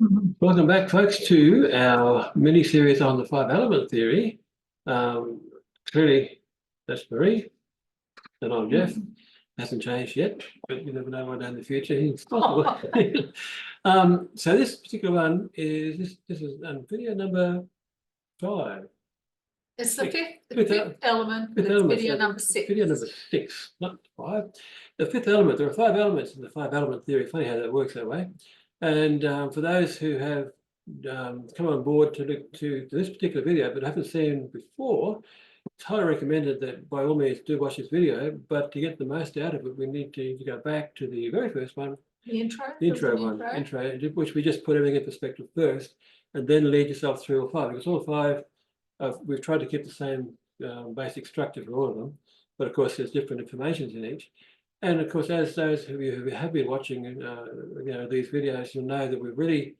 Welcome back, folks, to our mini-series on the five-element theory. Clearly, that's Maree, and I'm Jeff. Hasn't changed yet, but you never know what in the future is possible. So this particular one is this is video number 5. It's the fifth element. Fifth It's element, video so number 6. Video number 6, not 5. The fifth element. There are 5 elements in the five-element theory. Funny how that works that way. And for those who have come on board to look to this particular video but haven't seen before, it's highly recommended that by all means do watch this video. But to get the most out of it, we need to go back to the very first one, The intro. the intro, which we just put everything in perspective first, and then lead yourself through all 5. Because all 5, we've tried to keep the same basic structure for all of them, but of course there's different informations in each. And of course, as those of you who have been watching, these videos, you'll know that we're really,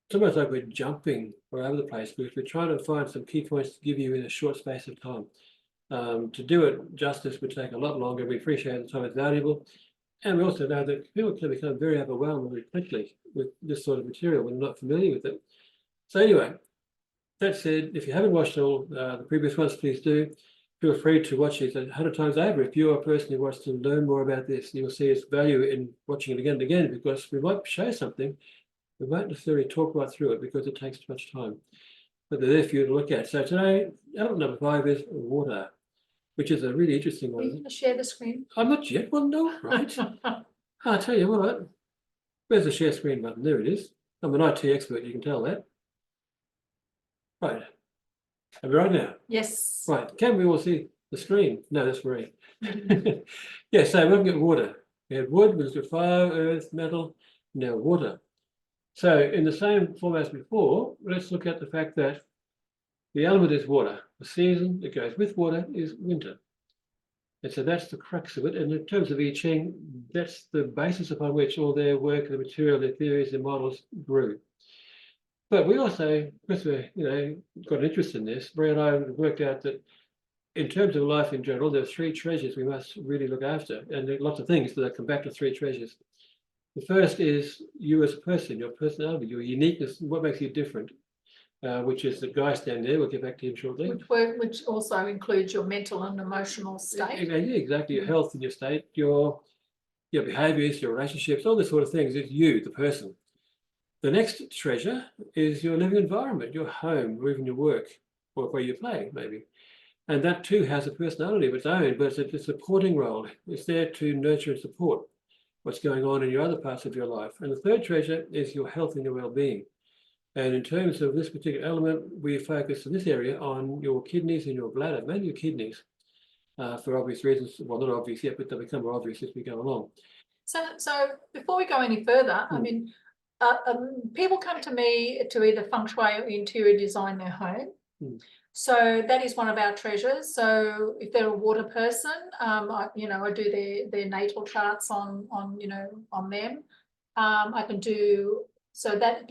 it's almost like we're jumping all over the place because we're trying to find some key points to give you in a short space of time. To do it justice would take a lot longer. We appreciate the time is valuable, and we also know that people can become very overwhelmed very quickly with this sort of material when they're not familiar with it. So anyway, that said, if you haven't watched all the previous ones, please do. Feel free to watch it 100 times over. If you're a person who wants to learn more about this, you'll see its value in watching it again and again, because we might show something, we won't necessarily talk right through it because it takes too much time. But they're there for you to look at. So today, element number 5 is water, which is a really interesting one. Are you going to share the screen? I'm not yet. Well, no, right? I'll tell you what. Where's the share screen button? There it is. I'm an IT expert, you can tell that. Right. Are we right now? Yes. Right. Can we all see the screen? No, that's Maree. Yeah, so we're looking at water. We have wood, we looked at fire, earth, metal, now water. So in the same format as before, let's look at the fact that the element is water. The season that goes with water is winter. And so that's the crux of it. And in terms of I Ching, that's the basis upon which all their work, the material, their theories, their models grew. But we also, because we're, got an interest in this, Maree and I worked out that in terms of life in general, there are 3 treasures we must really look after. And there are lots of things that come back to 3 treasures. The first is you as a person, your personality, your uniqueness, what makes you different, which is the guy standing there. We'll get back to him shortly. Which also includes your mental and emotional state. Yeah, exactly. Your health and your state, your behaviors, your relationships, all this sort of things. It's you, the person. The next treasure is your living environment, your home, or even your work, or where you play, maybe. And that too has a personality of its own, but it's a supporting role. It's there to nurture and support what's going on in your other parts of your life. And the third treasure is your health and your well-being. And in terms of this particular element, we focus in this area on your kidneys and your bladder, mainly your kidneys, for obvious reasons. Well, not obvious yet, but they'll become more obvious as we go along. So before we go any further, I mean, people come to me to either feng shui or interior design their home. So that is one of our treasures. So if they're a water person, I do their natal charts on them. I can do so that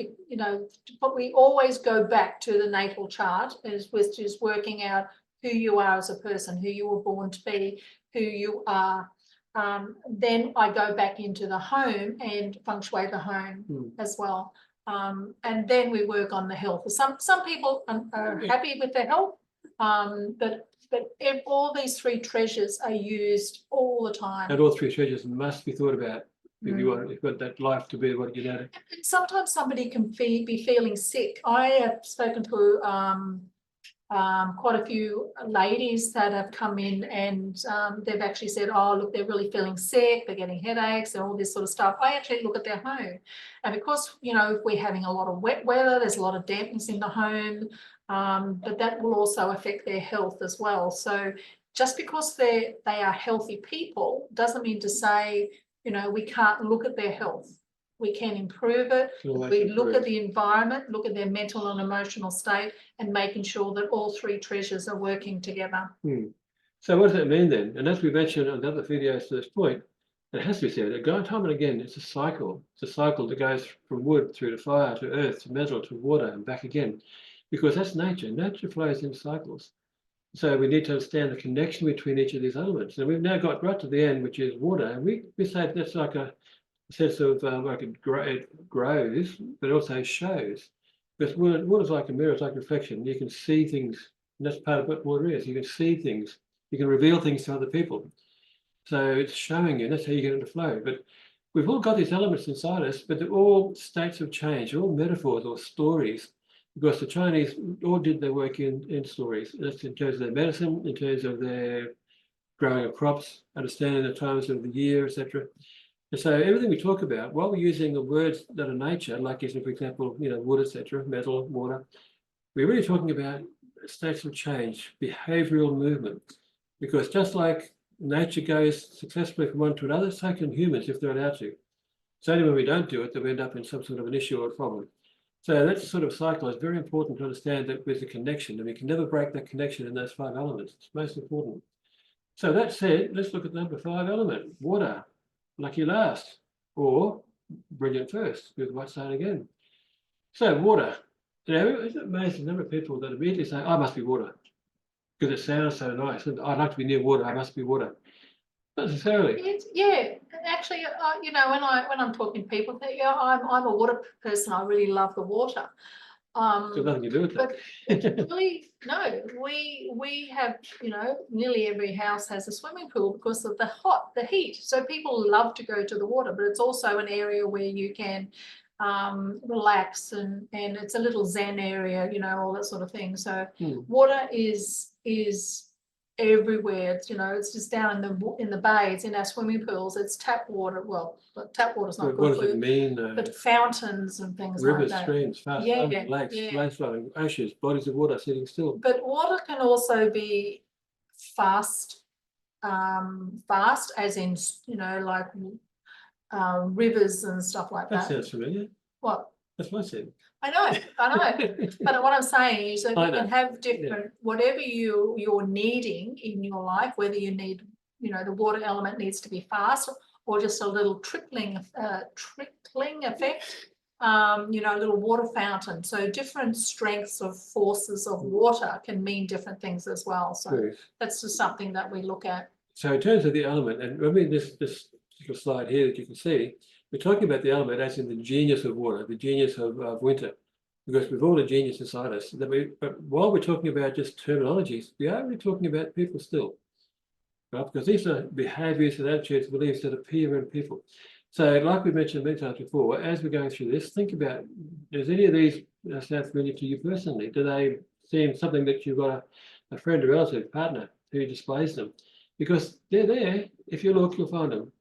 but we always go back to the natal chart, which is working out who you are as a person, who you were born to be, who you are. Then I go back into the home and feng shui the home as well. And then we work on the health. Some people are happy with their health, but all these 3 treasures are used all the time. And all 3 treasures must be thought about if you've got that life to be able to get at it. And sometimes somebody can be feeling sick. I have spoken to quite a few ladies that have come in and they've actually said, oh, look, they're really feeling sick, they're getting headaches and all this sort of stuff. I actually look at their home. And because, if we're having a lot of wet weather, there's a lot of dampness in the home, but that will also affect their health as well. So just because they are healthy people doesn't mean to say, we can't look at their health. We can improve it. We look at the environment, look at their mental and emotional state, and making sure that all 3 treasures are working together. So what does that mean then? And as we mentioned on other videos to this point, it has to be said, time and again, it's a cycle. It's a cycle that goes from wood through to fire, to earth, to metal, to water, and back again. Because that's nature. Nature flows in cycles. So we need to understand the connection between each of these elements. And we've now got right to the end, which is water. And we say that's like sense of like it grows, but it also shows. Because water's like a mirror, it's like reflection. You can see things, and that's part of what water is. You can see things, you can reveal things to other people. So it's showing you, that's how you get into flow. But we've all got these elements inside us, but they're all states of change, all metaphors or stories, because the Chinese all did their work in stories. That's in terms of their medicine, in terms of their growing of crops, understanding the times of the year, etc. And so everything we talk about, while we're using the words that are nature, like using, for example, wood, etc., metal, water, we're really talking about states of change, behavioral movement. Because just like nature goes successfully from one to another, so can humans if they're allowed to. It's only when we don't do it that we end up in some sort of an issue or a problem. So that sort of cycle is very important to understand that there's a connection, and we can never break that connection in those 5 elements. It's most important. So that said, let's look at number 5 element, water. Lucky last, or brilliant first, with white side again. So water. Isn't it amazing the number of people that immediately say, I must be water, because it sounds so nice. And I'd like to be near water, I must be water. Not necessarily. Yeah, actually, when I'm talking to people, I'm a water person. I really love the water. It's got nothing to do with that. But really, no, we have, nearly every house has a swimming pool because of the heat. So people love to go to the water, but it's also an area where you can relax and it's a little zen area, all that sort of thing. So water is everywhere. It's just down in the bays, in our swimming pools. It's tap water. Well, but tap water's not good. What does it mean? But fountains and things Rivers, like that. streams, fast flowing lakes, lakes flowing, oceans, bodies of water sitting still. But water can also be fast, as in like rivers and stuff like that. That sounds familiar. What? That's what I said. I know. But what I'm saying is that you can have different, whatever you're needing in your life, whether you need, the water element needs to be fast or just a little trickling effect, a little water fountain. So different strengths of forces of water can mean different things as well. So that's just something that we look at. So in terms of the element, and I mean this particular slide here that you can see, we're talking about the element as in the genius of water, the genius of winter, because we've all a genius inside us. But while we're talking about just terminologies, we are really talking about people still, right? Because these are behaviours and attitudes, beliefs that appear in people. So like we mentioned many times before, as we're going through this, think about, does any of these sound familiar to you personally? Do they seem something that you've got a friend, a relative, partner who displays them? Because they're there. If you look, you'll find them.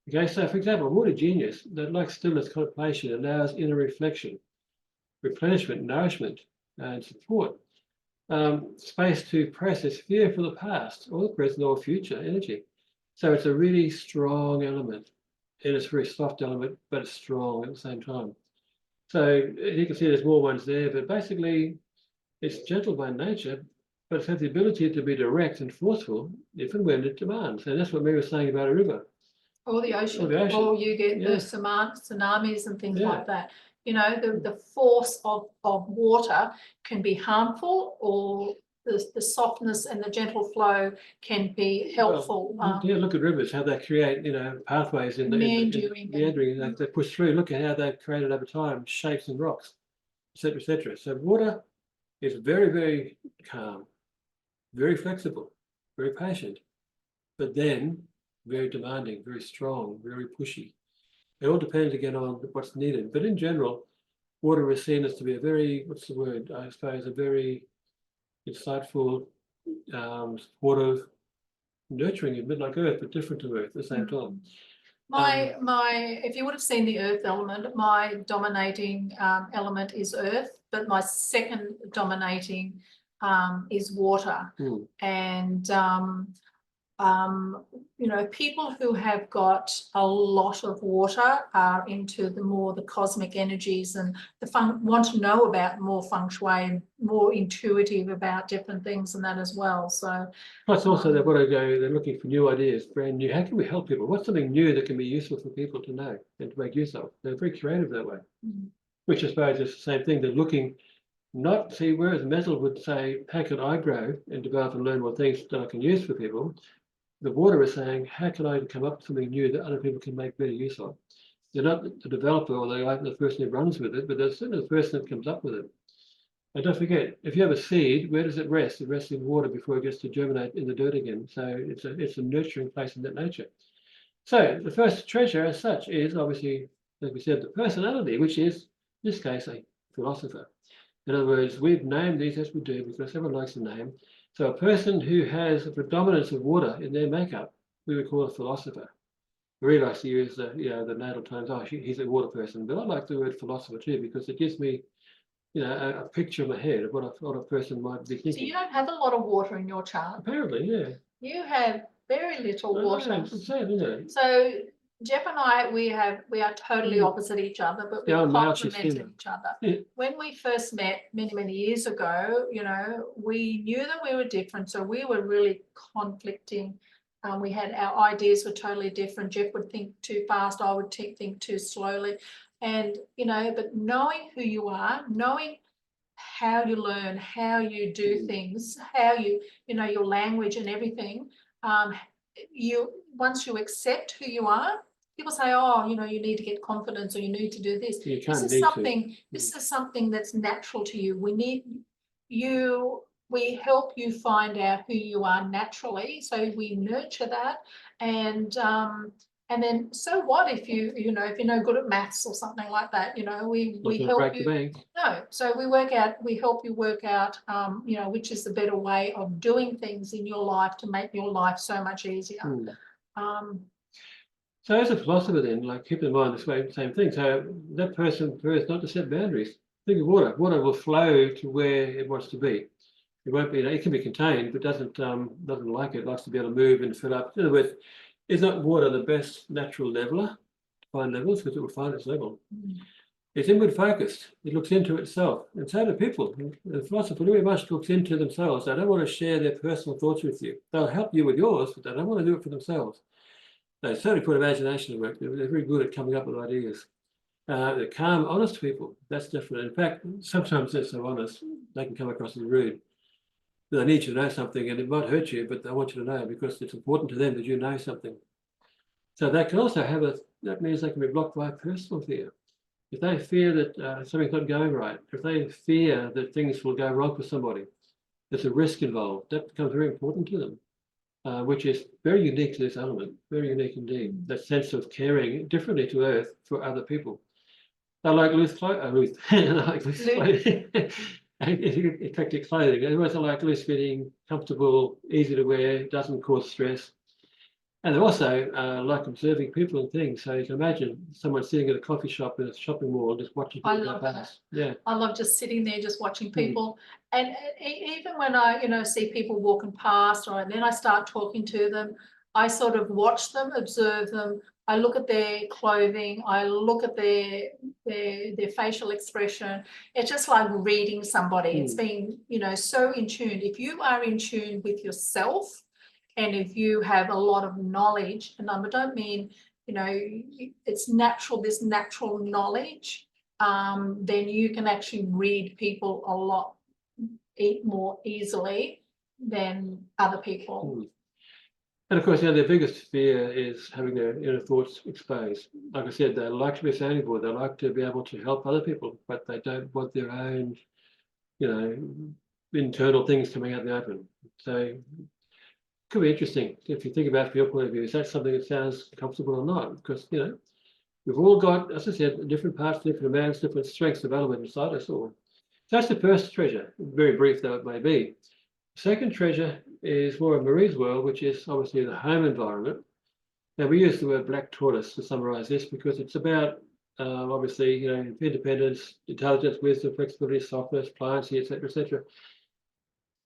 Okay, so for example, water genius that like stillness, contemplation, allows inner reflection, replenishment, nourishment, and support. Space to process fear for the past, or the present, or future energy. So it's a really strong element, and it's a very soft element, but it's strong at the same time. So you can see there's more ones there, but basically it's gentle by nature, but it has the ability to be direct and forceful if and when it demands. And that's what Maree was saying about a river. Or the ocean, or you get the tsunamis and things like that. The force of water can be harmful, or the softness and the gentle flow can be helpful. Look at rivers, how they create, pathways in the meandering. They push through. Look at how they've created over time shapes and rocks, etc., etc. So water is very, very calm, very flexible, very patient, but then very demanding, very strong, very pushy. It all depends again on what's needed. But in general, water is seen as to be a very, I suppose, a very insightful, supportive, nurturing, a bit like Earth, but different to Earth at the same time. If you would have seen the Earth element, my dominating element is Earth, but my second dominating is water. And people who have got a lot of water are into the cosmic energies and want to know about more feng shui and more intuitive about different things and that as well. So plus also they've got to go, they're looking for new ideas, brand new. How can we help people? What's something new that can be useful for people to know and to make use of? They're very creative that way, which I suppose is the same thing. They're looking whereas metal would say, how can I grow and develop and learn more things that I can use for people? The water is saying, how can I come up with something new that other people can make better use of? They're not the developer or the person who runs with it, but they're certainly the person that comes up with it. And don't forget, if you have a seed, where does it rest? It rests in water before it gets to germinate in the dirt again. So it's a nurturing place in that nature. So the first treasure as such is obviously, like we said, the personality, which is, in this case, a philosopher. In other words, we've named these as we do because everyone likes a name. So a person who has a predominance of water in their makeup, we would call a philosopher. Maree likes to use the natal terms. Oh, he's a water person, but I like the word philosopher too because it gives me, a picture in my head of what a person might be So thinking. you don't have a lot of water in your chart. Apparently, yeah. You have very little water. It's insane, isn't it? So Jeff and I, we are totally opposite each other, but we Yeah, I'm male, she's complemented female. each other. Yeah. When we first met many years ago, we knew that we were different, so we were really conflicting. We had our ideas were totally different. Jeff would think too fast, I would think too slowly, and but knowing who you are, knowing how you learn, how you do things, how your language and everything. Once you accept who you are, people say, oh, you need to get confidence or you need to do this. This is something that's natural to you. We help you find out who you are naturally. So we nurture that. And then, so what if you're no good at maths or something like that? We help you. No, so we help you work out, which is the better way of doing things in your life to make your life so much easier. So as a philosopher then, like keep in mind the same thing. So that person prefers not to set boundaries. Think of water. Water will flow to where it wants to be. It won't be, it can be contained, but doesn't like it. It likes to be able to move and fill up. In other words, is not water the best natural leveler to find levels because it will find its level? It's inward focused. It looks into itself. And so do people. The philosopher very much looks into themselves. They don't want to share their personal thoughts with you. They'll help you with yours, but they don't want to do it for themselves. They certainly put imagination to work. They're very good at coming up with ideas. They're calm, honest people. That's different. In fact, sometimes they're so honest, they can come across as rude. But they need you to know something, and it might hurt you, but they want you to know because it's important to them that you know something. So they can also have that means they can be blocked by personal fear. If they fear that something's not going right, if they fear that things will go wrong for somebody, there's a risk involved. That becomes very important to them, which is very unique to this element, very unique indeed. That sense of caring differently to Earth for other people. They like loose clothing. Eclectic clothing. Everyone's like loose fitting, comfortable, easy to wear, doesn't cause stress. And they also like observing people and things. So you can imagine someone sitting at a coffee shop in a shopping mall just watching people go past. Yeah. I love just sitting there, just watching people. And even when I, see people walking past, and then I start talking to them, I sort of watch them, observe them. I look at their clothing. I look at their facial expression. It's just like reading somebody. It's being, so in tune. If you are in tune with yourself, and if you have a lot of knowledge, and I don't mean, it's natural, this natural knowledge, then you can actually read people a lot more easily than other people. And of course, their biggest fear is having their inner thoughts exposed. Like I said, they like to be a sounding board. They like to be able to help other people, but they don't want their own, internal things coming out in the open. So it could be interesting if you think about it from your point of view. Is that something that sounds comfortable or not? Because, we've all got, as I said, different parts, different amounts, different strengths development inside us all. So that's the first treasure, very brief though it may be. Second treasure is more of Maree's world, which is obviously the home environment. Now we use the word black tortoise to summarize this because it's about obviously, independence, intelligence, wisdom, flexibility, softness, pliancy, etc., etc.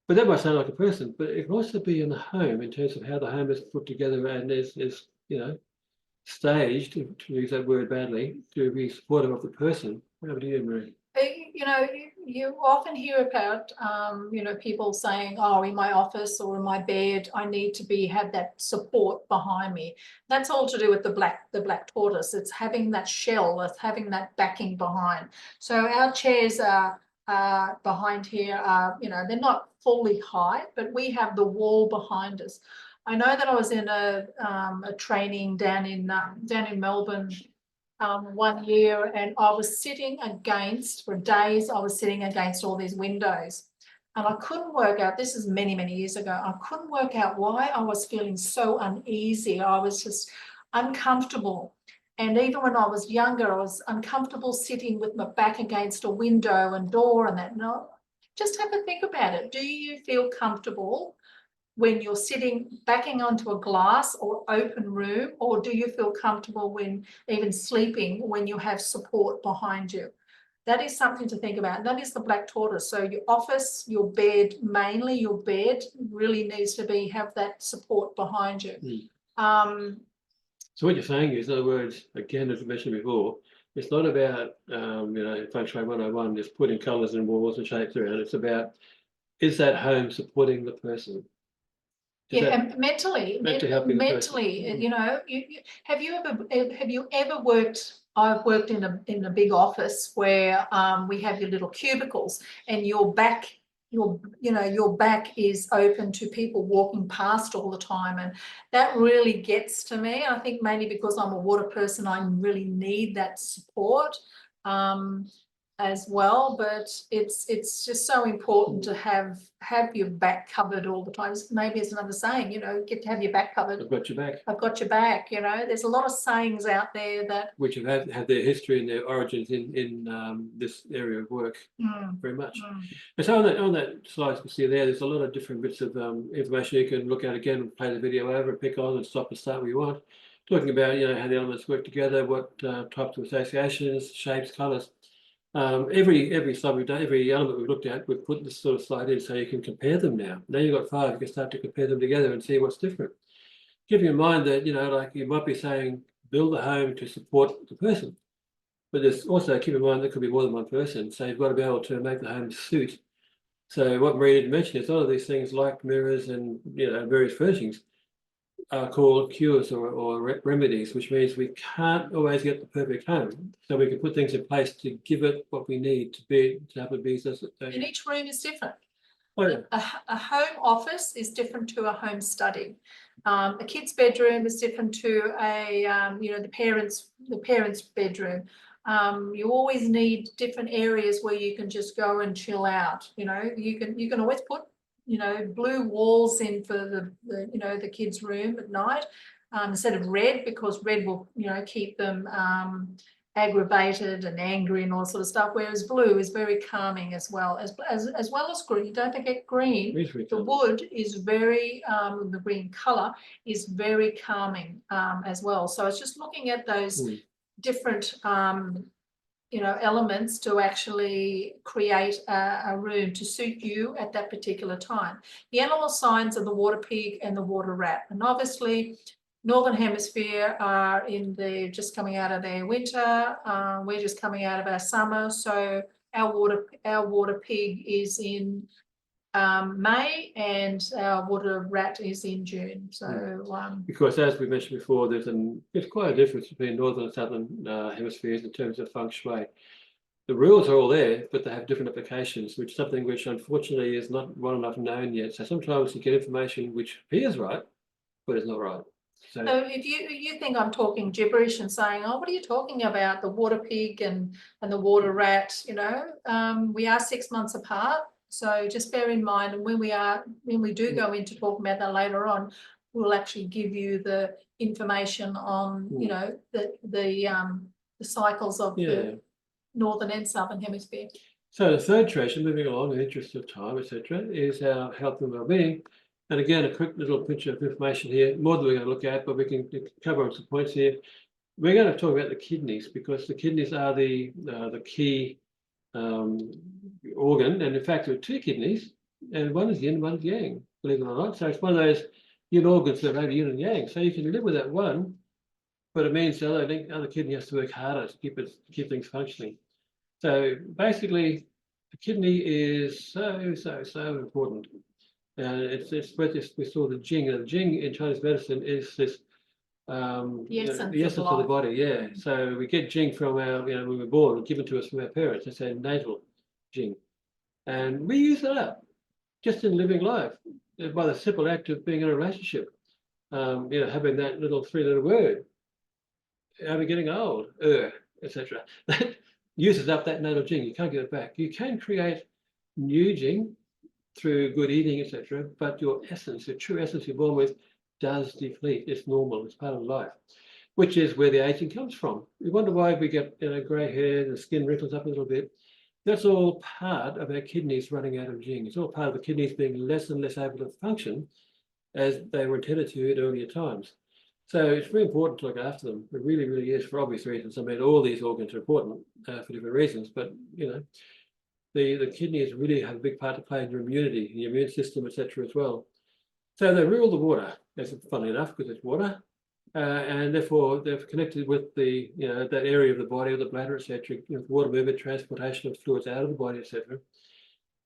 But that might sound like a person, but it can also be in the home in terms of how the home is put together and is staged, to use that word badly, to be supportive of the person. What do you, Maree? You often hear about, people saying, oh, in my office or in my bed, I need to have that support behind me. That's all to do with the black tortoise. It's having that shell, it's having that backing behind. So our chairs are behind here are, they're not fully high, but we have the wall behind us. I know that I was in a training down in Melbourne one year, and I was sitting against, for days, I was sitting against all these windows. And I couldn't work out, this is many, many years ago, I couldn't work out why I was feeling so uneasy. I was just uncomfortable. And even when I was younger, I was uncomfortable sitting with my back against a window and door and that. No, just have a think about it. Do you feel comfortable when you're sitting backing onto a glass or open room, or do you feel comfortable when even sleeping when you have support behind you? That is something to think about. That is the black tortoise. So your office, your bed, mainly your bed really needs to have that support behind you. So what you're saying is, in other words, again, as I mentioned before, it's not about, Feng Shui 101, just putting colours and walls and shapes around. It's about, is that home supporting the person? And mentally, helping have you ever worked? I've worked in a big office where we have your little cubicles, and your back is open to people walking past all the time, and that really gets to me. I think mainly because I'm a water person, I really need that support as well, but it's just so important to have your back covered all the time. Maybe it's another saying, get to have your back covered. I've got your back. I've got your back. There's a lot of sayings out there that which have had their history and their origins in this area of work very much. And so on that slide you see there's a lot of different bits of information you can look at again, play the video over, pick on and stop and start where you want, talking about how the elements work together, what types of associations, shapes, colours. Every slide we've done, every element we've looked at, we've put this sort of slide in so you can compare them now. Now you've got 5, you can start to compare them together and see what's different. Keeping in mind that, like you might be saying, build a home to support the person. But there's also, keep in mind, there could be more than one person. So you've got to be able to make the home suit. So what Maree didn't mention is a lot of these things like mirrors and, various furnishings are called cures or remedies, which means we can't always get the perfect home. So we can put things in place to give it what we need to have it be. And each room is different. Oh, yeah. A home office is different to a home study. A kid's bedroom is different to the parents' bedroom. You always need different areas where you can just go and chill out. You can always put blue walls in for the kids' room at night instead of red, because red will keep them aggravated and angry and all sort of stuff, whereas blue is very calming as well as green. Don't forget green. The wood is very the green color is very calming as well. So it's just looking at those different elements to actually create a room to suit you at that particular time. The animal signs are the water pig and the water rat, and obviously Northern Hemisphere are just coming out of their winter. We're just coming out of our summer. So our water pig is in May, and our water rat is in June. So because as we mentioned before, there's quite a difference between northern and southern hemispheres in terms of feng shui. The rules are all there, but they have different applications, which is something which unfortunately is not well enough known yet. So sometimes you get information which appears right, but it's not right. So if you think I'm talking gibberish and saying, oh, what are you talking about? The water pig and the water rat, we are 6 months apart. So just bear in mind, and when we do go into talking about that later on, we'll actually give you the information on, the cycles of the northern and southern hemisphere. So the third treasure, moving along in the interest of time, etc., is our health and well-being. And again, a quick little pinch of information here, more than we're going to look at, but we can cover on some points here. We're going to talk about the kidneys, because the kidneys are the key organ, and in fact there are 2 kidneys, and one is yin and one is yang, believe it or not. So it's one of those yin organs that are yin and yang. So you can live with that one, but it means the other kidney has to work harder to keep things functioning. So basically, the kidney is so important. It's where we saw the Jing. And the Jing in Chinese medicine is this the essence of the body. Yeah. So we get Jing from our, when we were born, given to us from our parents. It's our natal Jing, and we use it up just in living life by the simple act of being in a relationship. Having that little 3-letter word, are we getting old, etc. That uses up that natal gene. You can't get it back. You can create new gene through good eating, etc. But your essence, your true essence you're born with, does deplete. It's normal. It's part of life, which is where the aging comes from. You wonder why we get grey hair, the skin wrinkles up a little bit. That's all part of our kidneys running out of gene. It's all part of the kidneys being less and less able to function as they were intended to at earlier times. So it's very important to look after them. It really, really is, for obvious reasons. I mean, all these organs are important for different reasons, but the kidneys really have a big part to play in your immunity, your immune system, etc. as well. So they rule the water. That's funny enough because it's water, and therefore they're connected with the that area of the body, or the bladder, etc. Water movement, transportation of fluids out of the body, etc.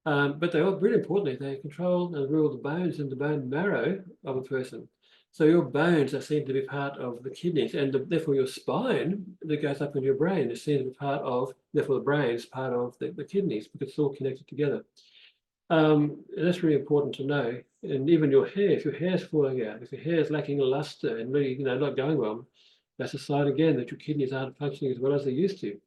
But they are really importantly, they control and rule the bones and the bone marrow of a person. So your bones are seen to be part of the kidneys, and therefore your spine that goes up in your brain is seen to be part of, therefore the brain is part of the kidneys, because it's all connected together. And that's really important to know. And even your hair, if your hair is falling out, if your hair is lacking luster and really not going well, that's a sign again that your kidneys aren't functioning as well as they used to.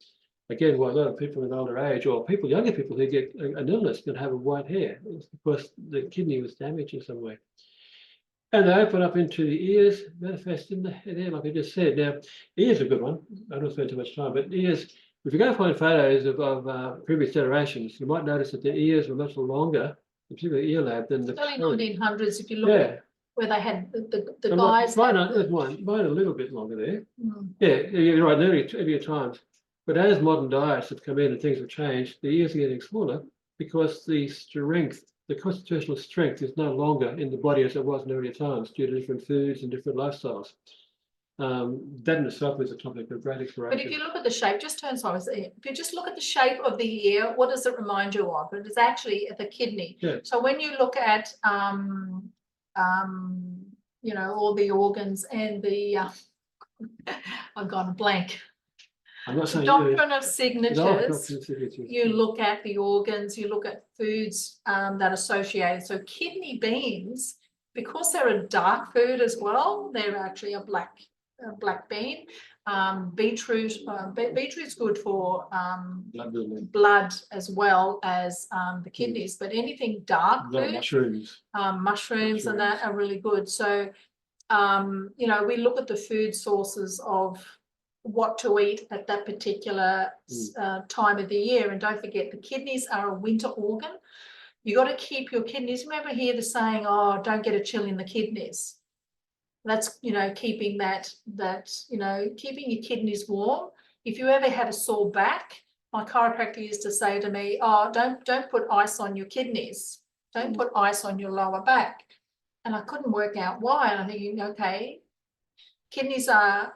Again, why a lot of people in older age, or younger people who get an illness, can have a white hair. It's because the kidney was damaged in some way. And they open up into the ears, manifest in the head, like I just said. Now, ears are a good one. I don't spend too much time, but ears, if you go find photos of previous generations, you might notice that the ears were much longer, particularly ear lab, than the early 1900s, if you look at where they had the guys. Mine a little bit longer there. Yeah, you're right, earlier times. But as modern diets have come in and things have changed, the ears are getting smaller because the strength, the constitutional strength, is no longer in the body as it was in earlier times due to different foods and different lifestyles. That in itself is a topic of great exploration. But if you look at the shape, just turn sideways. If you just look at the shape of the ear, what does it remind you of? It is actually the kidney. Yeah. So when you look at all the organs and the I've gone blank. I'm not saying doctrine of signatures. You Yeah. look at the organs, you look at foods that associate. So kidney beans, because they're a dark food as well, they're actually a black bean. Beetroot's good for blood as well as the kidneys, but anything dark food, mushrooms and that are really good. So we look at the food sources of what to eat at that particular time of the year, and don't forget the kidneys are a winter organ. You got to keep your kidneys. Remember here the saying, "Oh, don't get a chill in the kidneys." That's keeping keeping your kidneys warm. If you ever had a sore back, my chiropractor used to say to me, "Oh, don't put ice on your kidneys. Don't put ice on your lower back." And I couldn't work out why. And I'm thinking, okay, kidneys are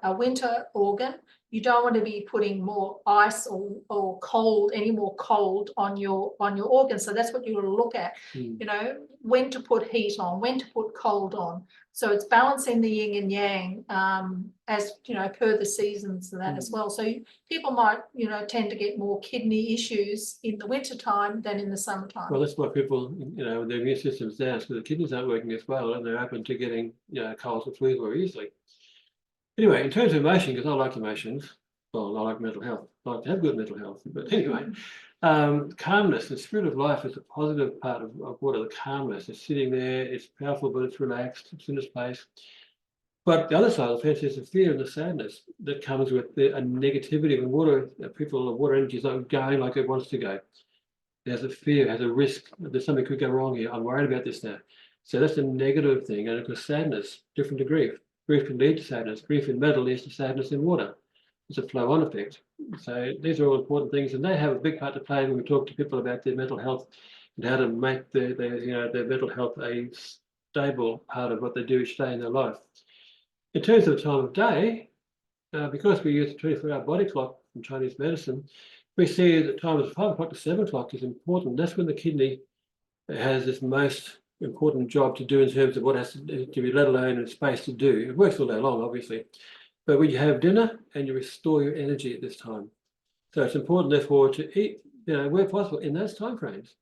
a winter organ. You don't want to be putting more ice or cold, any more cold on your organs. So that's what you want to look at. When to put heat on, when to put cold on. So it's balancing the yin and yang as per the seasons and that as well. So people might tend to get more kidney issues in the winter time than in the summertime. Well, that's why people their immune system's down, because the kidneys aren't working as well, and they're open to getting colds and flu more easily. Anyway, in terms of emotion, because I like emotions, well, I like mental health. I like to have good mental health. But anyway, calmness, the spirit of life is a positive part of water. The calmness is sitting there, it's powerful, but it's relaxed, it's in its place. But the other side of the fence is the fear and the sadness that comes with a negativity when water, water energy is not going like it wants to go. There's a fear, has a risk, there's something could go wrong here. I'm worried about this now. So that's a negative thing. And of course, sadness, different to grief. Grief can lead to sadness. Grief in metal leads to sadness in water. It's a flow-on effect. So these are all important things, and they have a big part to play when we talk to people about their mental health and how to make their mental health a stable part of what they do each day in their life. In terms of the time of day, because we use the 24-hour body clock from Chinese medicine, we see the time of 5 o'clock to 7 o'clock is important. That's when the kidney has its most important job to do in terms of what has to be let alone in space to do. It works all day long, obviously. But when you have dinner and you restore your energy at this time. So it's important, therefore, to eat, where possible in those time frames,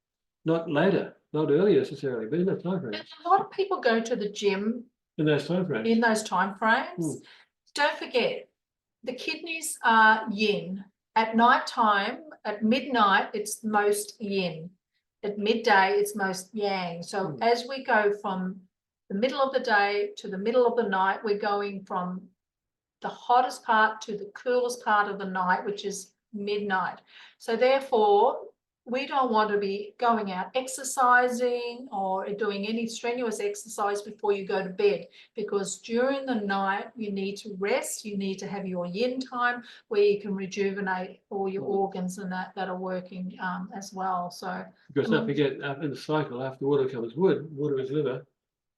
not later, not earlier necessarily, but in those time frames. And a lot of people go to the gym in those time frames. In those time frames. don't forget, the kidneys are yin. At night time, at midnight, it's most yin. At midday, it's most yang. So as we go from the middle of the day to the middle of the night, we're going from the hottest part to the coolest part of the night, which is midnight. So therefore, we don't want to be going out exercising or doing any strenuous exercise before you go to bed, because during the night you need to rest, you need to have your yin time where you can rejuvenate all your organs and that are working as well. So because don't forget, in the cycle, after water comes wood, water is liver.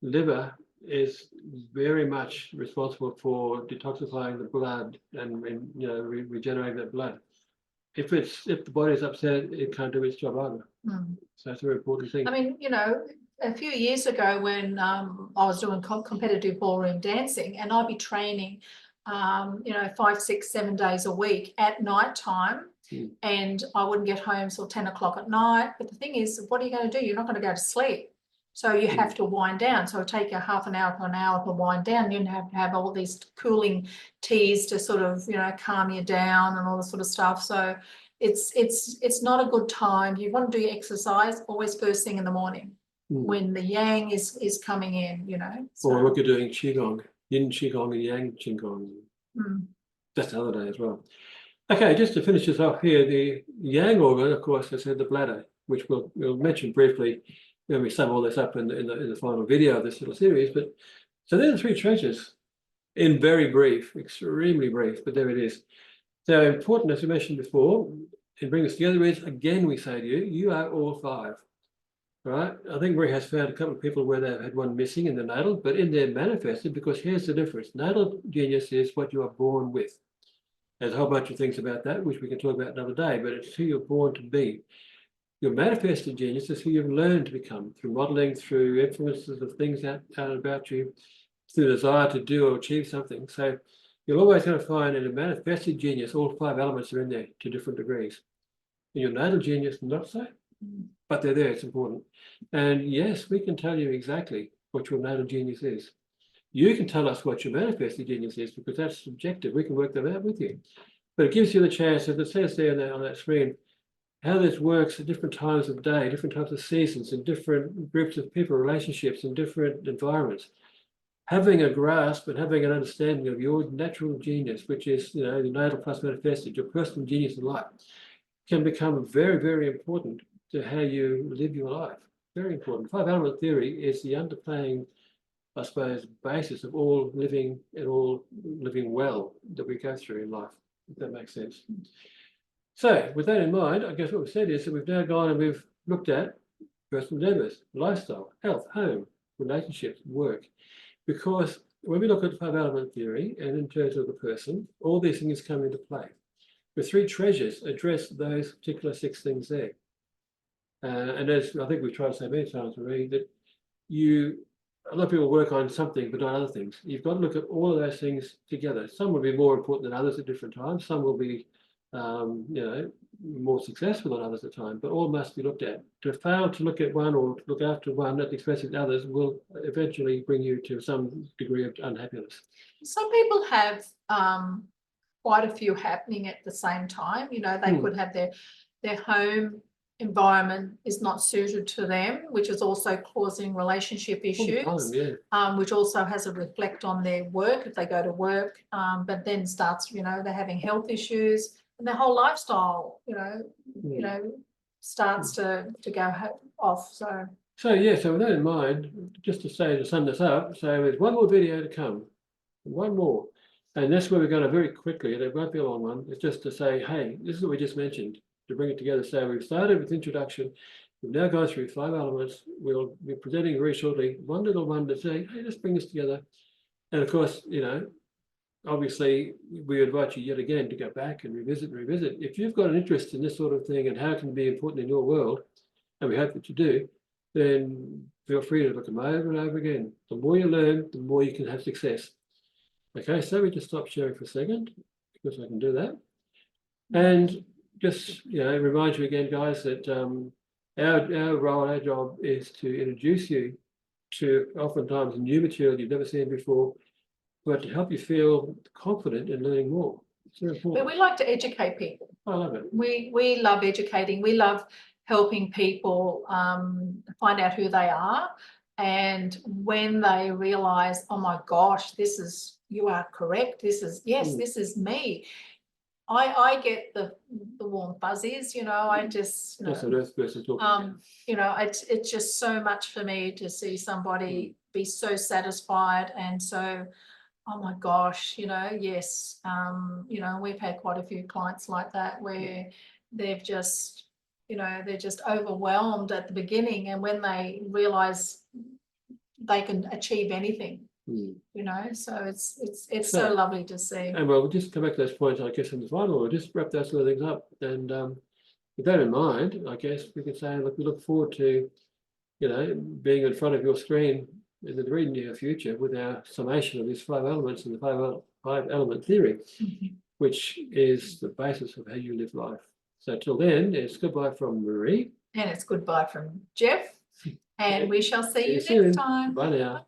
Liver is very much responsible for detoxifying the blood and regenerating that blood. If the body is upset, it can't do its job either. So it's a very important thing. I mean, a few years ago when I was doing competitive ballroom dancing, and I'd be training, 5, 6, 7 days a week at night time, and I wouldn't get home till 10 o'clock at night. But the thing is, what are you going to do? You're not going to go to sleep. So you have to wind down. So it'll take you half an hour to an hour to wind down. You have to have all these cooling teas to sort of, calm you down and all this sort of stuff. So it's not a good time. You want to do your exercise always first thing in the morning when the yang is coming in, So. Or look, you're doing qigong, yin qigong and yang qigong. That's another day as well. Okay, just to finish this off here, the yang organ, of course, I said the bladder, which we'll mention briefly when we sum all this up in the final video of this little series. But so there are the 3 treasures in very brief, extremely brief, but there it is. So important, as we mentioned before, in bringing us together is, again, we say to you, you are all 5, right? I think Maree has found a couple of people where they've had one missing in the natal, but in their manifested, because here's the difference. Natal genius is what you are born with. There's a whole bunch of things about that, which we can talk about another day, but it's who you're born to be. Your manifested genius is who you've learned to become through modeling, through influences of things out about you, through desire to do or achieve something. So you're always going to find in a manifested genius, all 5 elements are in there to different degrees. In your natal genius, not so, but they're there, it's important. And yes, we can tell you exactly what your natal genius is. You can tell us what your manifested genius is, because that's subjective. We can work that out with you. But it gives you the chance, as it says there on that screen, how this works at different times of day, different types of seasons, in different groups of people, relationships, in different environments. Having a grasp and having an understanding of your natural genius, which is the natal plus manifested, your personal genius in life, can become very, very important to how you live your life. Very important. 5-element theory is the underplaying, I suppose, basis of all living and all living well that we go through in life, if that makes sense. So with that in mind, I guess what we've said is that we've now gone and we've looked at personal endeavors, lifestyle, health, home, relationships, work. Because when we look at 5-element theory and in terms of the person, all these things come into play. The 3 treasures address those particular 6 things there. And as I think we've tried to say many times, Maree, that a lot of people work on something but not other things. You've got to look at all of those things together. Some will be more important than others at different times. Some will be more successful than others at times, but all must be looked at. To fail to look at one or look after one at the expense of others will eventually bring you to some degree of unhappiness. Some people have quite a few happening at the same time. They could have their home environment is not suited to them, which is also causing relationship issues, which also has a reflect on their work if they go to work, but then starts, they're having health issues and their whole lifestyle, starts to go off. So with that in mind, just to sum this up, so there's one more video to come, one more. And that's where we're going to very quickly, and it won't be a long one, it's just to say, hey, this is what we just mentioned, to bring it together. So we've started with introduction. We've now gone through 5 elements. We'll be presenting very shortly one little one to say, hey, let's bring this together. And of course, obviously we invite you yet again to go back and revisit. If you've got an interest in this sort of thing and how it can be important in your world, and we hope that you do, then feel free to look them over and over again. The more you learn, the more you can have success. Okay, so we just stop sharing for a second, because I can do that. And just remind you again, guys, that our role, our job is to introduce you to oftentimes new material you've never seen before, but to help you feel confident in learning more. It's very But important. we like to educate people. I love it. We love educating. We love helping people find out who they are. And when they realise, oh my gosh, you are correct. This is me. I get the warm fuzzies, I just, That's an earth person talking. it's just so much for me to see somebody be so satisfied and so, oh my gosh, yes, we've had quite a few clients like that where they've just, they're just overwhelmed at the beginning, and when they realise they can achieve anything, so it's so lovely to see. And we'll just come back to those points, I guess, in the final. We'll just wrap those sort of things up. And with that in mind, I guess we can say, look, we look forward to, being in front of your screen in the very near future with our summation of these 5 elements and the 5-element theory, which is the basis of how you live life. So till then, it's goodbye from Maree. And it's goodbye from Jeff. And we shall see you soon. next time. Bye now.